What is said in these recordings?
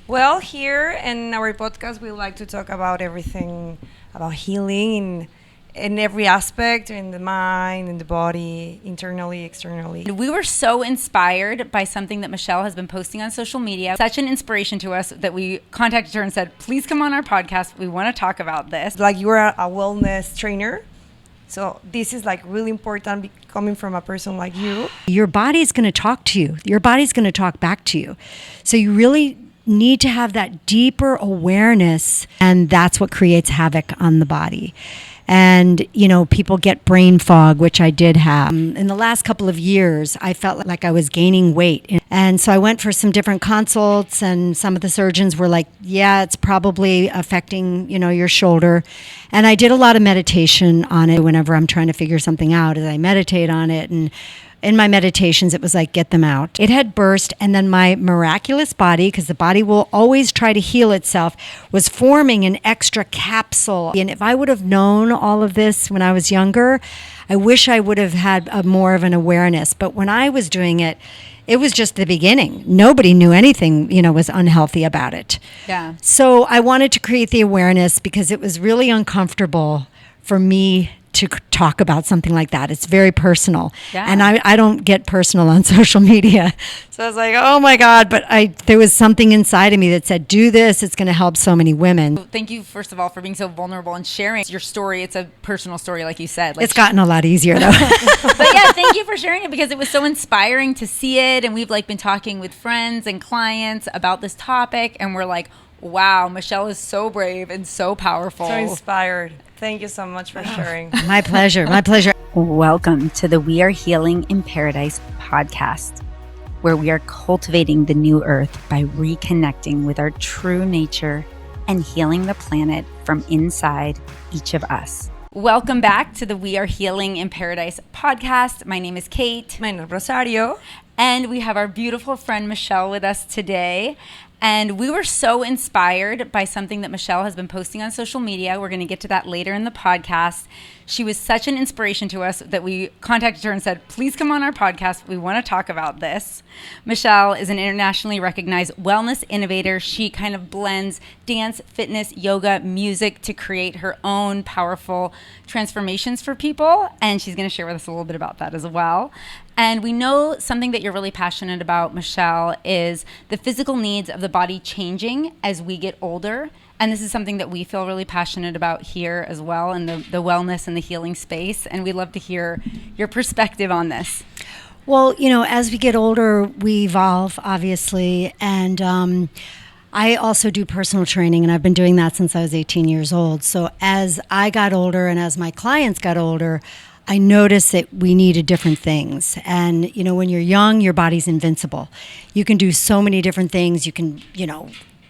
Well, here in our podcast, we like to talk about everything about healing in every aspect, in the mind, in the body, internally, externally. We were so inspired by something that Meeshel has been posting on social media. Such an inspiration to us that we contacted her and said, please come on our podcast. We want to talk about this. Like you're a wellness trainer. So this is like really important coming from a person like you. Your body's going to talk to you. Your body's going to talk back to you. So you really need to have that deeper awareness, and that's what creates havoc on the body. And, people get brain fog, which I did have. In the last couple of years, I felt like I was gaining weight. And so I went for some different consults, and some of the surgeons were like, yeah, it's probably affecting, your shoulder. And I did a lot of meditation on it whenever I'm trying to figure something out, as I meditate on it. And in my meditations, it was like, get them out. It had burst, and then my miraculous body, because the body will always try to heal itself, was forming an extra capsule. And if I would have known all of this when I was younger, I wish I would have had more of an awareness. But when I was doing it, it was just the beginning. Nobody knew anything, was unhealthy about it. Yeah. So I wanted to create the awareness because it was really uncomfortable for me to talk about something like that. It's very personal. Yeah. And I don't get personal on social media. So I was like, oh my God, but there was something inside of me that said, do this, it's going to help so many women. Thank you, first of all, for being so vulnerable and sharing your story. It's a personal story, like you said. It's gotten a lot easier though. But yeah, thank you for sharing it, because it was so inspiring to see it. And we've been talking with friends and clients about this topic, and we're like, wow, Meeshel is so brave and so powerful. So inspired. Thank you so much for sharing. My pleasure. My pleasure. Welcome to the We Are Healing in Paradise podcast, where we are cultivating the new earth by reconnecting with our true nature and healing the planet from inside each of us. Welcome back to the We Are Healing in Paradise podcast. My name is Kate. My name is Rosario. And we have our beautiful friend Meeshel with us today. And we were so inspired by something that Meeshel has been posting on social media. We're going to get to that later in the podcast. She was such an inspiration to us that we contacted her and said, please come on our podcast. We want to talk about this. Meeshel is an internationally recognized wellness innovator. She kind of blends dance, fitness, yoga, music to create her own powerful transformations for people. And she's going to share with us a little bit about that as well. And we know something that you're really passionate about, Meeshel, is the physical needs of the body changing as we get older. And this is something that we feel really passionate about here as well, in the wellness and the healing space. And we'd love to hear your perspective on this. Well, as we get older, we evolve, obviously. And I also do personal training, and I've been doing that since I was 18 years old. So as I got older and as my clients got older, I noticed that we needed different things. And, when you're young, your body's invincible. You can do so many different things. You can,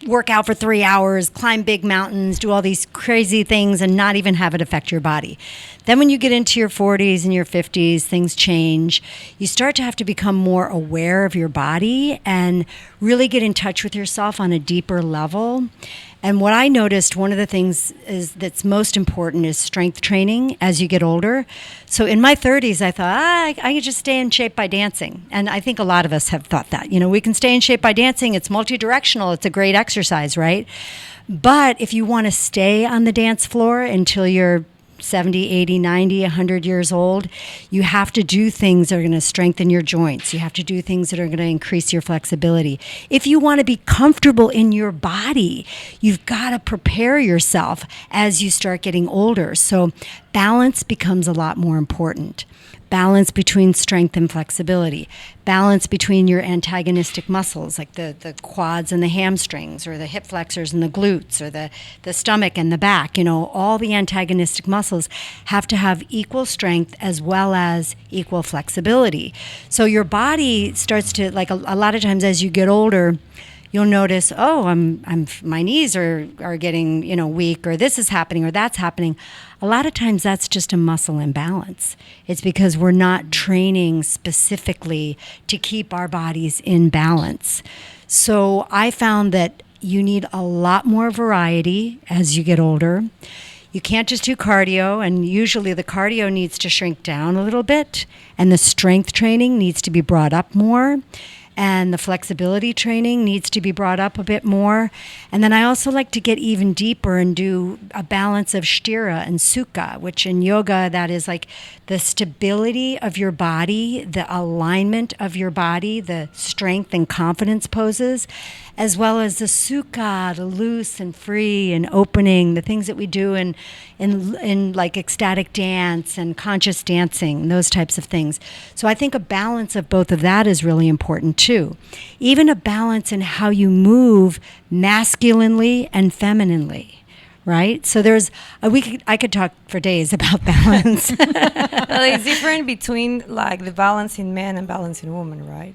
work out for 3 hours, climb big mountains, do all these crazy things and not even have it affect your body. Then when you get into your 40s and your 50s, things change. You start to have to become more aware of your body and really get in touch with yourself on a deeper level. And what I noticed, one of the things that's most important is strength training as you get older. So in my 30s, I thought, I could just stay in shape by dancing. And I think a lot of us have thought that. We can stay in shape by dancing. It's multi-directional. It's a great exercise, right? But if you want to stay on the dance floor until you're 70, 80, 90, 100 years old, you have to do things that are going to strengthen your joints. You have to do things that are going to increase your flexibility. If you want to be comfortable in your body, you've got to prepare yourself as you start getting older. So balance becomes a lot more important. Balance between strength and flexibility. Balance between your antagonistic muscles, like the quads and the hamstrings, or the hip flexors and the glutes, or the stomach and the back. All the antagonistic muscles have to have equal strength as well as equal flexibility. So your body starts to, like a lot of times as you get older, you'll notice, my knees are getting, weak, or this is happening, or that's happening. A lot of times that's just a muscle imbalance. It's because we're not training specifically to keep our bodies in balance. So I found that you need a lot more variety as you get older. You can't just do cardio, and usually the cardio needs to shrink down a little bit, and the strength training needs to be brought up more. and the flexibility training needs to be brought up a bit more. And then I also like to get even deeper and do a balance of sthira and sukha, which in yoga, that is like the stability of your body, the alignment of your body, the strength and confidence poses, as well as the sukha, the loose and free and opening, the things that we do in like ecstatic dance and conscious dancing, those types of things. So I think a balance of both of that is really important too. Even a balance in how you move masculinely and femininely. Right? So I could talk for days about balance. Well, it's different between like the balance in men and balance in women, right?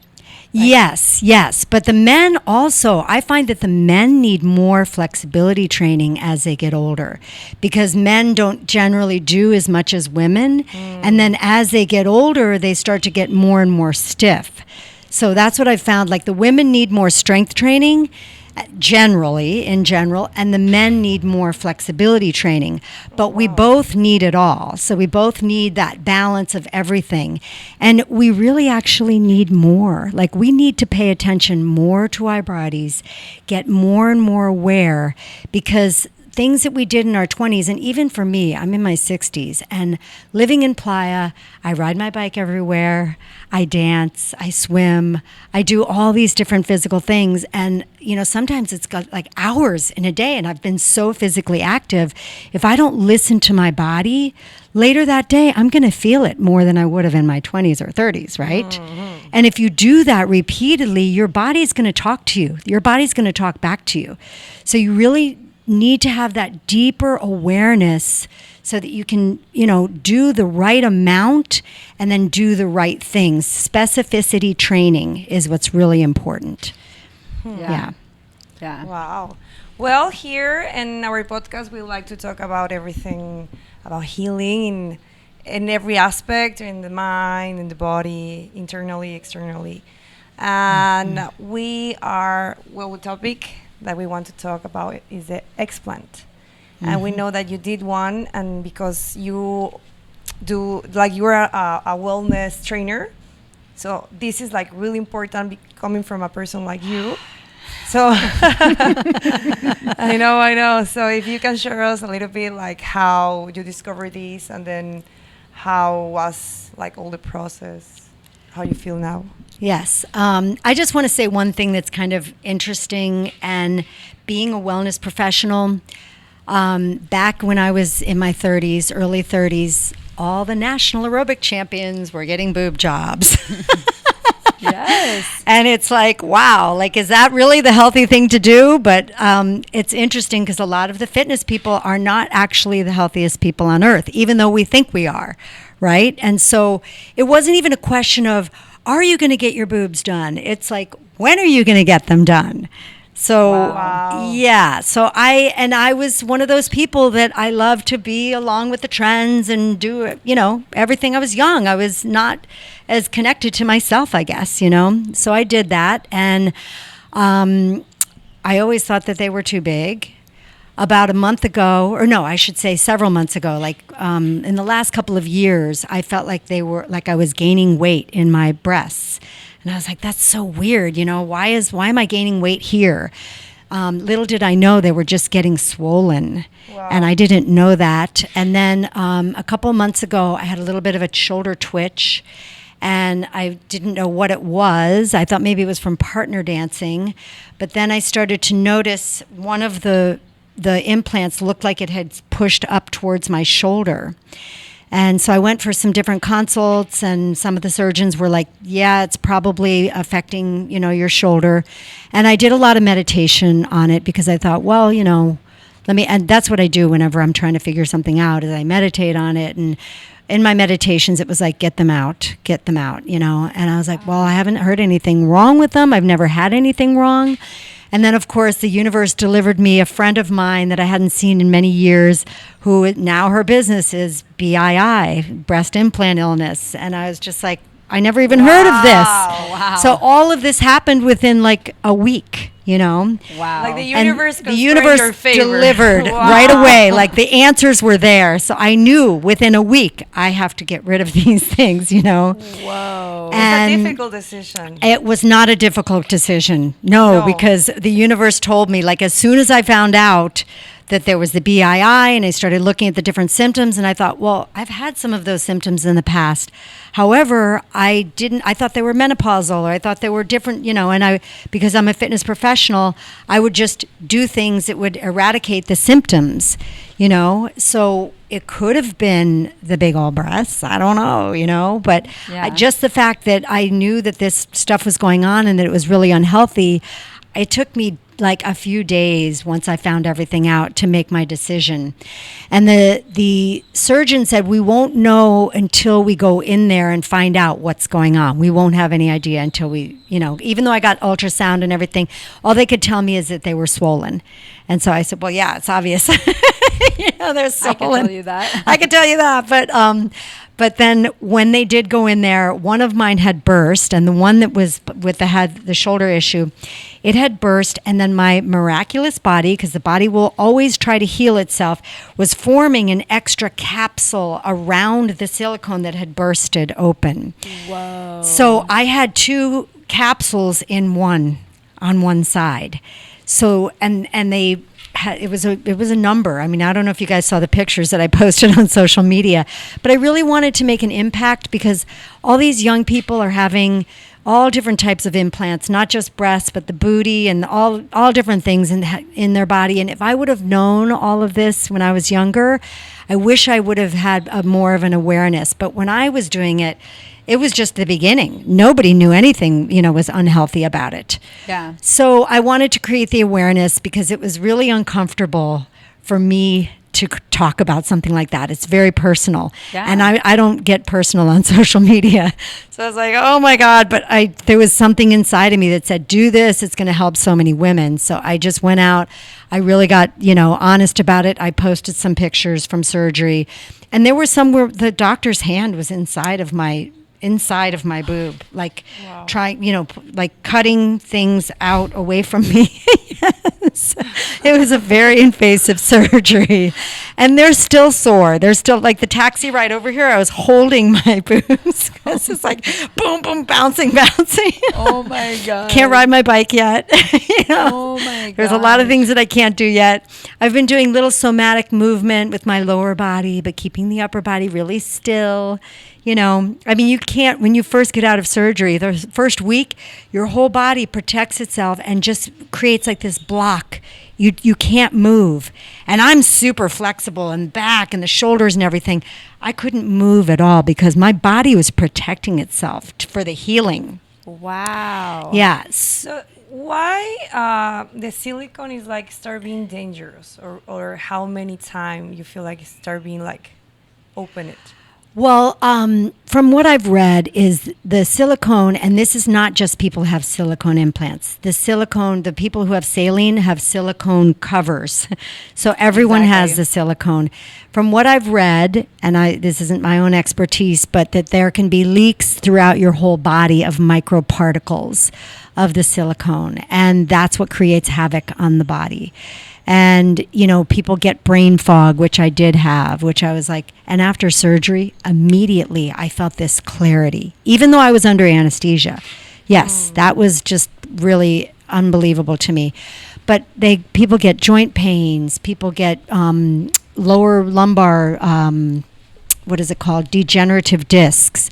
Yes. But the men also, I find that the men need more flexibility training as they get older because men don't generally do as much as women. And then as they get older, they start to get more and more stiff. So that's what I found. Like the women need more strength training in general, and the men need more flexibility training. But we both need it all. So we both need that balance of everything. And we really actually need more. Like we need to pay attention more to our bodies, get more and more aware, because things that we did in our 20s, and even for me, I'm in my 60s, and living in Playa, I ride my bike everywhere, I dance, I swim, I do all these different physical things, and sometimes it's got like hours in a day, and I've been so physically active. If I don't listen to my body, later that day, I'm going to feel it more than I would have in my 20s or 30s, right? Mm-hmm. And if you do that repeatedly, your body's going to talk to you. Your body's going to talk back to you. So you really need to have that deeper awareness so that you can, do the right amount and then do the right things. Specificity training is what's really important. Yeah. Wow. Well, here in our podcast, we like to talk about everything about healing in every aspect, in the mind, in the body, internally, externally. And the topic that we want to talk about is the explant. And we know that you did one, and because you do, like, you're a wellness trainer, so this is like really important coming from a person like you. So I know. So if you can share us a little bit like how you discovered this, and then how was like all the process, how you feel now. Yes. I just want to say one thing that's kind of interesting, and being a wellness professional, back when I was in my 30s, early 30s, all the national aerobic champions were getting boob jobs. Yes. And it's like, wow, like, is that really the healthy thing to do? But it's interesting because a lot of the fitness people are not actually the healthiest people on earth, even though we think we are, right? And so it wasn't even a question of, are you going to get your boobs done? It's like, when are you going to get them done? So, yeah. So I was one of those people that I love to be along with the trends and do, everything. I was young. I was not as connected to myself, I guess, So I did that. And I always thought that they were too big. About a month ago, or no, I should say several months ago, like in the last couple of years, I felt like I was gaining weight in my breasts. And I was like, that's so weird, why am I gaining weight here? Little did I know they were just getting swollen. Wow. And I didn't know that. And then a couple months ago, I had a little bit of a shoulder twitch, and I didn't know what it was. I thought maybe it was from partner dancing. But then I started to notice one of the implants looked like it had pushed up towards my shoulder. And so I went for some different consults, and some of the surgeons were like, yeah, it's probably affecting, your shoulder. And I did a lot of meditation on it because I thought, well, and that's what I do whenever I'm trying to figure something out, is I meditate on it. And in my meditations, it was like, get them out, And I was like, well, I haven't heard anything wrong with them. I've never had anything wrong. And then, of course, the universe delivered me a friend of mine that I hadn't seen in many years, who now her business is BII, breast implant illness. And I was just like, I never even heard of this. Wow. So all of this happened within like a week. you know? Wow. Like the And universe, the universe your favor. delivered Wow. right away. Like the answers were there. So I knew within a week I have to get rid of these things, you know? Whoa. It's And a difficult decision. it was not a difficult decision. No, No. because the universe told me, like, as soon as I found out that there was the BII and I started looking at the different symptoms, and I thought, well, I've had some of those symptoms in the past. However, I thought they were menopausal, or I thought they were different, you know, and because I'm a fitness professional, I would just do things that would eradicate the symptoms, you know. So it could have been the big old breasts. I don't know, you know, but Yeah. just the fact that I knew that this stuff was going on and that it was really unhealthy, it took me like a few days once I found everything out to make my decision. And the surgeon said, we won't know until we go in there and find out what's going on. We won't have any idea until we, you know, even though I got ultrasound and everything, all they could tell me is that they were swollen. And so I said, well, yeah, it's obvious. You know, they're swollen. I can tell you that. I can tell you that. But then when they did go in there, one of mine had burst, and the one that was had the shoulder issue, it had burst, and then my miraculous body, because the body will always try to heal itself, was forming an extra capsule around the silicone that had bursted open. Whoa. So I had 2 capsules in one on one side. So and they it was a number. I mean, I don't know if you guys saw the pictures that I posted on social media, but I really wanted to make an impact because all these young people are having all different types of implants, not just breasts, but the booty and all different things in their body. And if I would have known all of this when I was younger, I wish I would have had more of an awareness. But when I was doing it, it was just the beginning. Nobody knew anything, you know, was unhealthy about it. Yeah. So I wanted to create the awareness because it was really uncomfortable for me to talk about something like that. It's very personal. Yeah. And I don't get personal on social media. So I was like, oh my God, but there was something inside of me that said, do this, it's going to help so many women. So I just went out. I really got, you know, honest about it. I posted some pictures from surgery, and there were some where the doctor's hand was inside of my boob, like trying, you know, like cutting things out away from me. Yes. It was a very invasive surgery, and they're still sore. They're still like the taxi ride over here. I was holding my boobs. It's just like boom, boom, bouncing. Oh my God. Can't ride my bike yet. You know? Oh my God. There's a lot of things that I can't do yet. I've been doing little somatic movement with my lower body, but keeping the upper body really still. You know, I mean, you can't, when you first get out of surgery, the first week, your whole body protects itself and just creates like this block. You can't move. And I'm super flexible and back and the shoulders and everything. I couldn't move at all because my body was protecting itself for the healing. Wow. Yeah. So why the silicone is like start being dangerous, or how many times you feel like it start being like open it? Well, from what I've read is the silicone, and this is not just people who have silicone implants. The silicone, the people who have saline have silicone covers. So everyone has the silicone. From what I've read, and this isn't my own expertise, but that there can be leaks throughout your whole body of microparticles of the silicone. And that's what creates havoc on the body. And, you know, people get brain fog, which I did have, which I was like, and after surgery, immediately I felt this clarity, even though I was under anesthesia. Yes, that was just really unbelievable to me. But people get joint pains, people get lower lumbar, what is it called? Degenerative discs,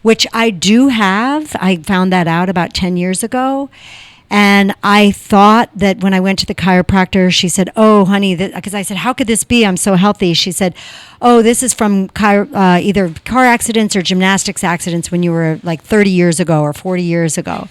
which I do have. I found that out about 10 years ago. And I thought that when I went to the chiropractor, she said, oh, honey, because I said, how could this be? I'm so healthy. She said, oh, this is from either car accidents or gymnastics accidents when you were like 30 years ago or 40 years ago.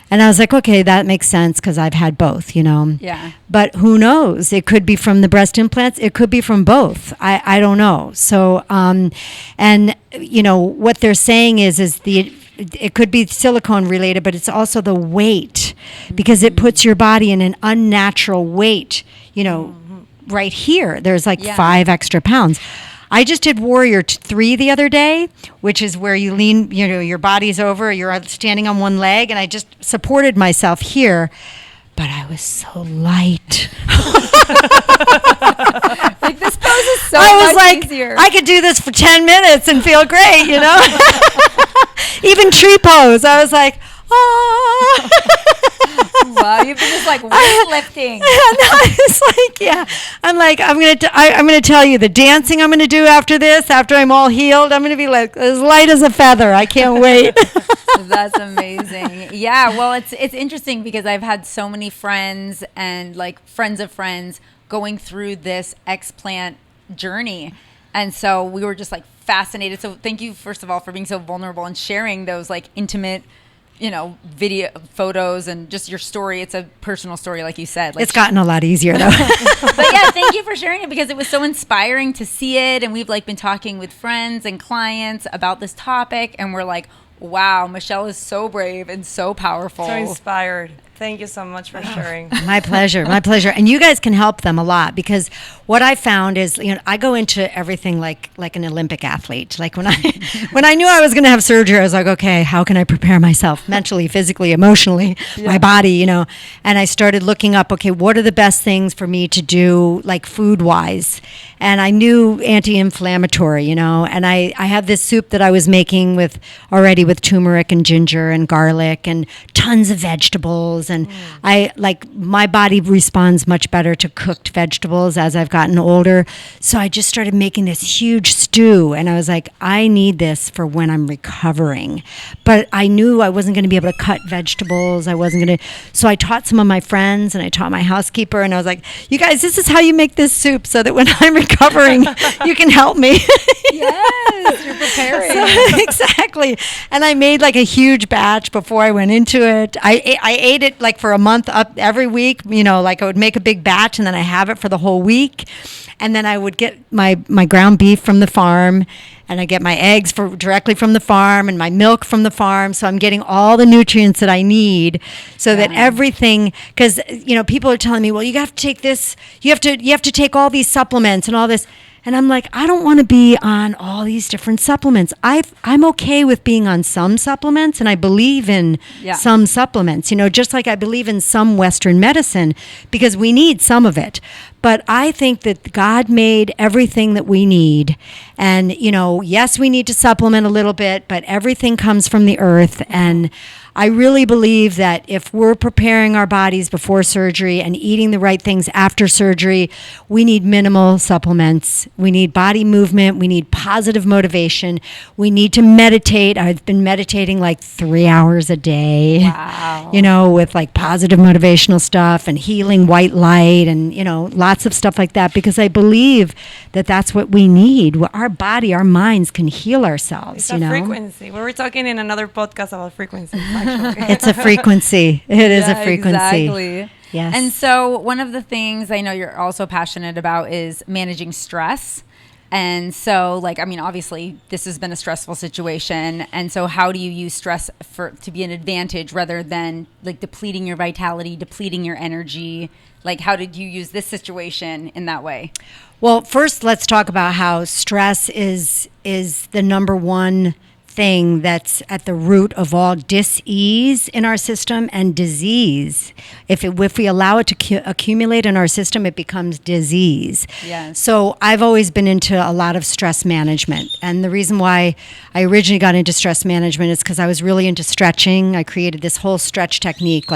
And I was like, okay, that makes sense because I've had both, you know. Yeah. But who knows? It could be from the breast implants. It could be from both. I don't know. So, and, you know, what they're saying is it could be silicone related, but it's also the weight because it puts your body in an unnatural weight, you know, right here. There's like 5 extra pounds. I just did Warrior 3 the other day, which is where you lean, you know, your body's over, you're standing on one leg, and I just supported myself here. but I was so light. Like, this pose is so I was much like, easier. I could do this for 10 minutes and feel great, you know? Even tree pose. I was like, oh. Wow, you've been just like weightlifting. It's like, yeah. I'm like, I'm gonna tell you the dancing I'm gonna do after this. After I'm all healed, I'm gonna be like as light as a feather. I can't wait. That's amazing. Yeah, well, it's interesting because I've had so many friends and like friends of friends going through this explant journey, and so we were just like fascinated. So thank you, first of all, for being so vulnerable and sharing those like intimate, video photos and just your story. It's a personal story, like you said. Like, It's gotten a lot easier though. but yeah, thank you for sharing it because it was so inspiring to see it. And we've like been talking with friends and clients about this topic, and we're like, wow, Meeshel is so brave and so powerful. So inspired. Thank you so much for sharing. My pleasure. My pleasure. And you guys can help them a lot because what I found is, I go into everything like an Olympic athlete. Like when I knew I was going to have surgery, I was like, okay, how can I prepare myself mentally, physically, emotionally, my body, And I started looking up, okay, what are the best things for me to do, like food wise? And I knew anti-inflammatory, and I have this soup that I was making with turmeric and ginger and garlic and tons of vegetables. And I like my body responds much better to cooked vegetables as I've gotten older. So I just started making this huge stew, and I was like, I need this for when I'm recovering. But I knew I wasn't going to be able to cut vegetables. I wasn't going to. So I taught some of my friends, and I taught my housekeeper, and I was like, you guys, this is how you make this soup so that when I'm recovering, you can help me. Yes, you're preparing. Exactly. And I made like a huge batch before I went into it. I ate it like for a month up every week, like I would make a big batch and then I have it for the whole week. And then I would get my ground beef from the farm, and I get my eggs directly from the farm and my milk from the farm. So I'm getting all the nutrients that I need so that everything, because, people are telling me, well, you have to take this, you have to take all these supplements and all this. And I'm like, I don't want to be on all these different supplements. I'm okay with being on some supplements, and I believe in some supplements, just like I believe in some Western medicine because we need some of it. But I think that God made everything that we need. And, yes, we need to supplement a little bit, but everything comes from the earth. And I really believe that if we're preparing our bodies before surgery and eating the right things after surgery, we need minimal supplements. We need body movement. We need positive motivation. We need to meditate. I've been meditating like 3 hours a day. Wow. With like positive motivational stuff and healing white light and, lots of stuff like that, because I believe that that's what we need. Our body, our minds can heal ourselves. It's a frequency. We were talking in another podcast about frequencies. It's a frequency. It is a frequency. Exactly. Yes. And so one of the things I know you're also passionate about is managing stress. And so, obviously, this has been a stressful situation. And so how do you use stress to be an advantage rather than, depleting your vitality, depleting your energy? How did you use this situation in that way? Well, first, let's talk about how stress is the number one thing that's at the root of all dis-ease in our system and disease. If we allow it to accumulate in our system, it becomes disease. Yes. So I've always been into a lot of stress management. And the reason why I originally got into stress management is because I was really into stretching. I created this whole stretch technique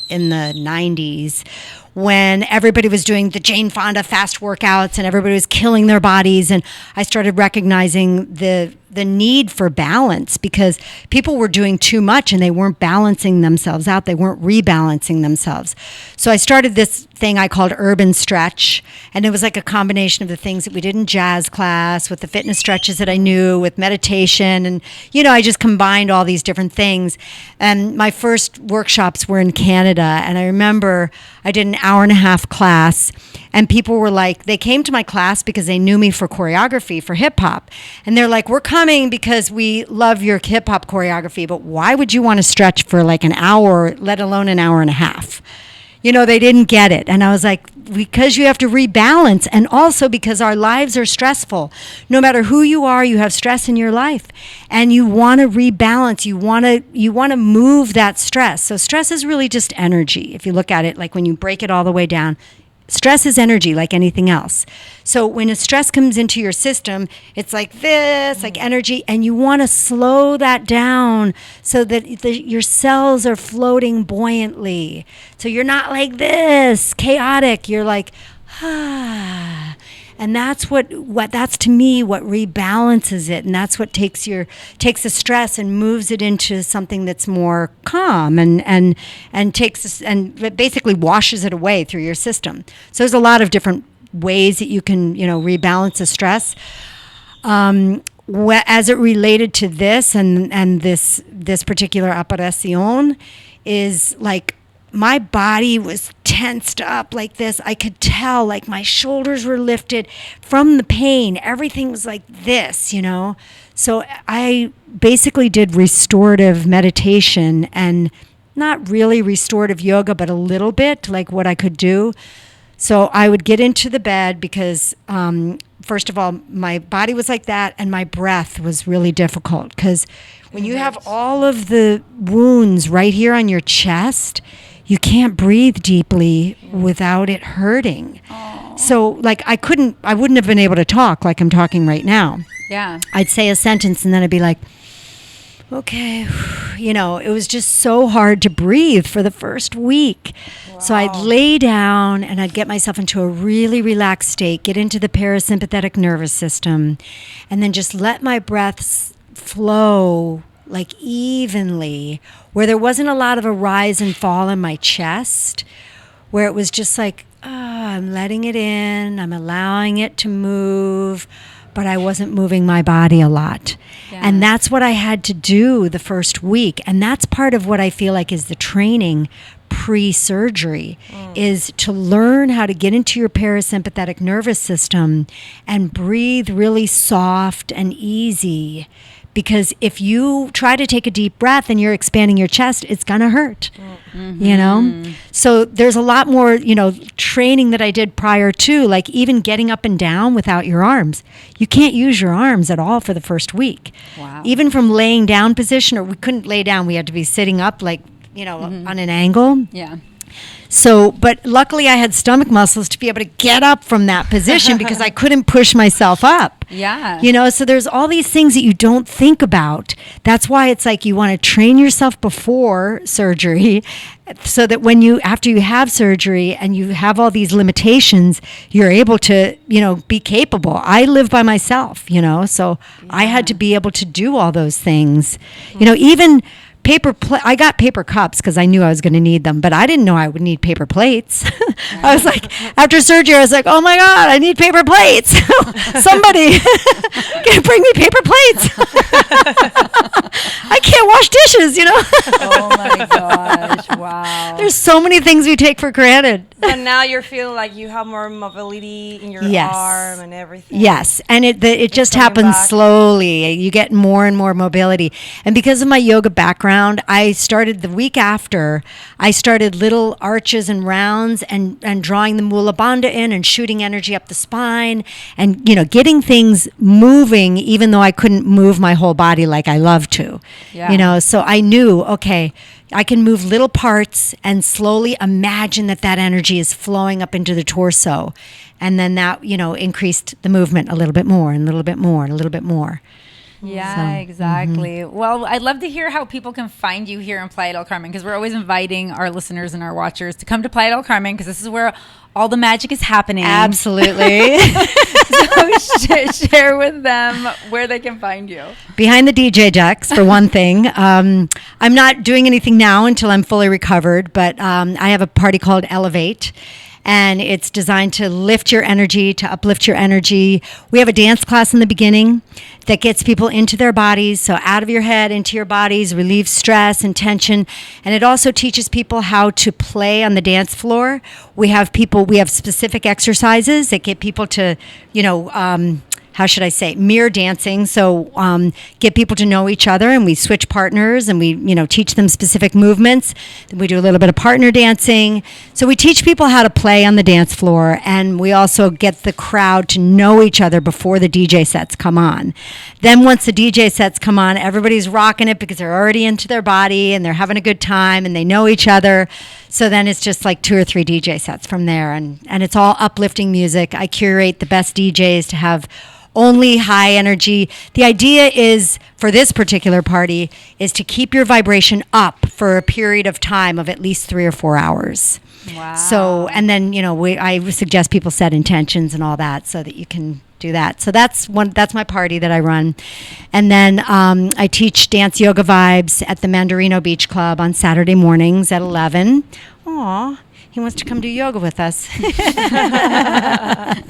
in the 90s when everybody was doing the Jane Fonda fast workouts and everybody was killing their bodies. And I started recognizing the need for balance because people were doing too much and they weren't balancing themselves out. They weren't rebalancing themselves. So I started this thing I called Urban Stretch. And it was like a combination of the things that we did in jazz class with the fitness stretches that I knew with meditation. And, I just combined all these different things. And my first workshops were in Canada. And I remember I did an hour-and-a-half class, and people were like, they came to my class because they knew me for choreography, for hip-hop. And they're like, we're coming because we love your hip-hop choreography, but why would you want to stretch for like an hour, let alone an hour and a half? They didn't get it. And I was like, because you have to rebalance, and also because our lives are stressful. No matter who you are, you have stress in your life, and you want to rebalance. You want to move that stress. So stress is really just energy. If you look at it, like when you break it all the way down, stress is energy like anything else. So when a stress comes into your system, it's like this, like energy, and you want to slow that down so that your cells are floating buoyantly. So you're not like this, chaotic. You're like, ah. And that's that's to me what rebalances it, and that's what takes the stress and moves it into something that's more calm and takes and basically washes it away through your system. So there's a lot of different ways that you can rebalance the stress. As it related to this and this particular operación is like, my body was tensed up like this. I could tell, like, my shoulders were lifted from the pain. Everything was like this, So I basically did restorative meditation, and not really restorative yoga, but a little bit, like what I could do. So I would get into the bed because, first of all, my body was like that, and my breath was really difficult. Because when you have all of the wounds right here on your chest, you can't breathe deeply without it hurting. Aww. So like I wouldn't have been able to talk like I'm talking right now. Yeah. I'd say a sentence and then I'd be like, okay, it was just so hard to breathe for the first week. Wow. So I'd lay down and I'd get myself into a really relaxed state, get into the parasympathetic nervous system, and then just let my breaths flow like evenly, where there wasn't a lot of a rise and fall in my chest, where it was just like, I'm letting it in, I'm allowing it to move, but I wasn't moving my body a lot. Yeah. And that's what I had to do the first week. And that's part of what I feel like is the training pre-surgery, is to learn how to get into your parasympathetic nervous system and breathe really soft and easy. Because if you try to take a deep breath and you're expanding your chest, it's going to hurt, So there's a lot more, training that I did prior to, like even getting up and down without your arms. You can't use your arms at all for the first week. Wow. Even from laying down position, or we couldn't lay down. We had to be sitting up like, on an angle. Yeah. So, but luckily I had stomach muscles to be able to get up from that position because I couldn't push myself up. Yeah. So there's all these things that you don't think about. That's why it's like you want to train yourself before surgery so that after you have surgery and you have all these limitations, you're able to, be capable. I live by myself, so I had to be able to do all those things. Even I got paper cups because I knew I was going to need them, but I didn't know I would need paper plates. I was like, after surgery, I was like, oh my God, I need paper plates. Somebody can bring me paper plates. I can't wash dishes, Oh my gosh, wow. There's so many things we take for granted. But now you're feeling like you have more mobility in your arm and everything. Yes, and it just happens slowly. You get more and more mobility. And because of my yoga background, I started the week after, I started little arches and rounds and drawing the Mula Bandha in and shooting energy up the spine and, getting things moving even though I couldn't move my whole body like I love to. Yeah. So I knew, okay, I can move little parts and slowly imagine that energy is flowing up into the torso. And then that, increased the movement a little bit more and a little bit more and a little bit more. Yeah, exactly. Well, I'd love to hear how people can find you here in Playa del Carmen, because we're always inviting our listeners and our watchers to come to Playa del Carmen, because this is where all the magic is happening. Absolutely. So share with them where they can find you. Behind the DJ decks, for one thing. I'm not doing anything now until I'm fully recovered, but I have a party called Elev8. And it's designed to lift your energy, to uplift your energy. We have a dance class in the beginning that gets people into their bodies, so out of your head, into your bodies, relieves stress and tension. And it also teaches people how to play on the dance floor. We have specific exercises that get people to, how should I say, mirror dancing. So get people to know each other, and we switch partners, and we, teach them specific movements. Then we do a little bit of partner dancing. So we teach people how to play on the dance floor, and we also get the crowd to know each other before the DJ sets come on. Then once the DJ sets come on, everybody's rocking it because they're already into their body and they're having a good time and they know each other. So then it's just like 2 or 3 DJ sets from there, and it's all uplifting music. I curate the best DJs to have only high energy. The idea is, for this particular party, is to keep your vibration up for a period of time of at least 3 or 4 hours. Wow. So, and then, I suggest people set intentions and all that so that you can do that. So that's my party that I run. And then I teach dance yoga vibes at the Mandarino Beach Club on Saturday mornings at 11. Aw, he wants to come do yoga with us. Hi,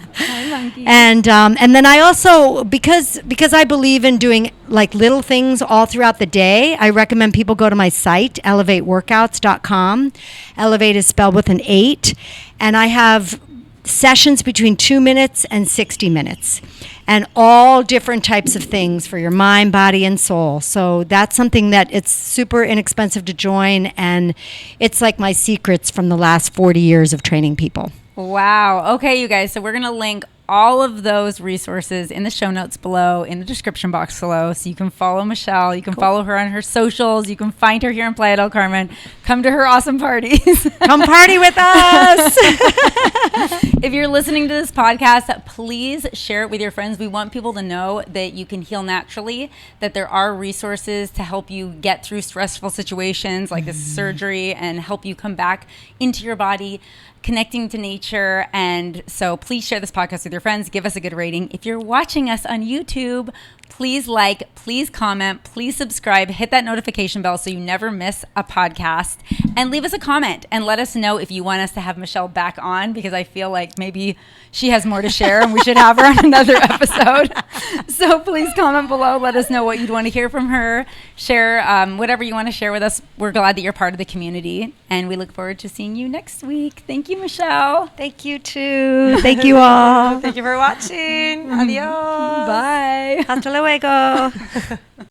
monkey. And then I also, because I believe in doing like little things all throughout the day, I recommend people go to my site, Elev8Workouts.com. Elevate is spelled with an 8. And I have sessions between 2 minutes and 60 minutes, and all different types of things for your mind, body, and soul. So that's something that it's super inexpensive to join, and it's like my secrets from the last 40 years of training people. Wow. Okay, you guys. So we're going to link all of those resources in the show notes below, in the description box below, so you can follow Meeshel. You can follow her on her socials. You can find her here in Playa del Carmen. Come to her awesome parties. Come party with us. If you're listening to this podcast, please share it with your friends. We want people to know that you can heal naturally, that there are resources to help you get through stressful situations like this surgery and help you come back into your body, connecting to nature. And so please share this podcast with your friends. Give us a good rating. If you're watching us on YouTube, please like, please comment, please subscribe, hit that notification bell so you never miss a podcast, and leave us a comment and let us know if you want us to have Meeshel back on, because I feel like maybe she has more to share and we should have her on another episode. So please comment below. Let us know what you'd want to hear from her. Share whatever you want to share with us. We're glad that you're part of the community, and we look forward to seeing you next week. Thank you, Meeshel. Thank you, too. Thank you all. Thank you for watching. Adios. Bye. Hasta luego.